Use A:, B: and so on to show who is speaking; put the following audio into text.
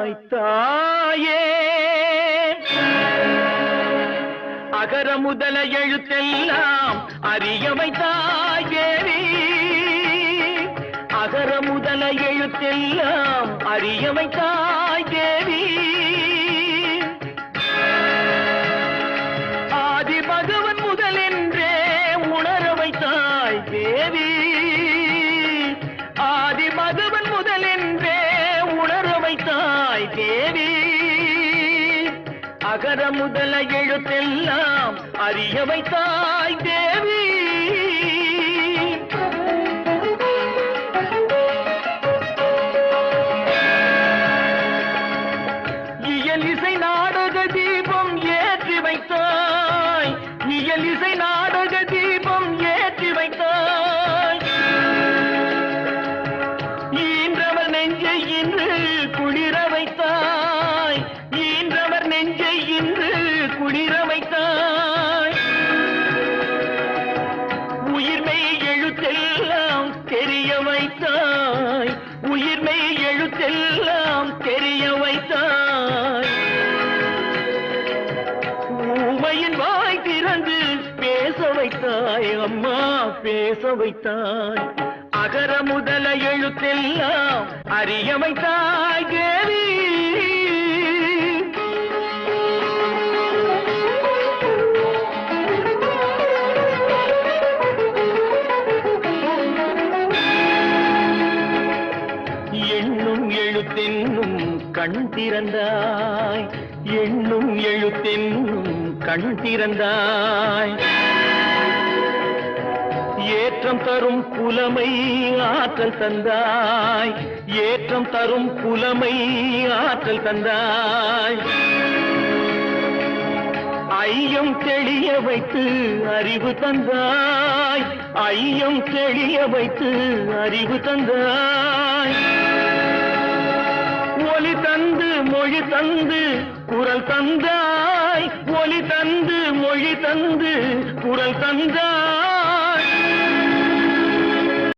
A: வைத்தாய் தாயே அகர முதல எழுத்தெல்லாம் அறிய வைத்தாய் தேவி அகர முதல எழுத்தெல்லாம் அறிய வைத்தாய் தேவி ஆதி பகவன் முதலென்றே உணர வைத்தாய் தேவி ஆதி பகவன் முதலென்றே உணர வைத்தாய் தேவி அகர முதல எழுத்தெல்லாம் அறிய வைத்தாய் தேவி இயலிசை நாடக தீபம் ஏற்றி வைத்தாய் இயலிசை நாடக தீபம் ஏற்றி வைத்தாய் ஈன்றவர் நெஞ்சை இன்று குளிர வைத்தாய் ஈன்றவர் நெஞ்சை இன்று குளிர வைத்தாய் உயிர்மை எழுத்தெல்லாம் தெரிய வைத்தாய் உயிர்மை எழுத்தெல்லாம் தெரிய வைத்தாய் ஊமையின் வாய் திறந்து பேச வைத்தாய் அம்மா பேச வைத்தாய் அகர முதல எழுத்தெல்லாம் அறிய வைத்தாய் தேவி எண்ணும் எழுத்தென்னும் கண் திறந்தாய் எண்ணும் எழுத்தென்னும் கண் திறந்தாய் ஏற்றம் தரும் புலமை ஆற்றல் தந்தாய் ஏற்றம் தரும் புலமை ஆற்றல் தந்தாய் ஐயம் தெளிய வைத்து அறிவு தந்தாய் ஐயம் தெளிய வைத்து அறிவு தந்தாய் ஒளி தந்து மொழி தந்து குரல் தந்தாய் ஒளி தந்து மொழி தந்து குரல் தந்தாய்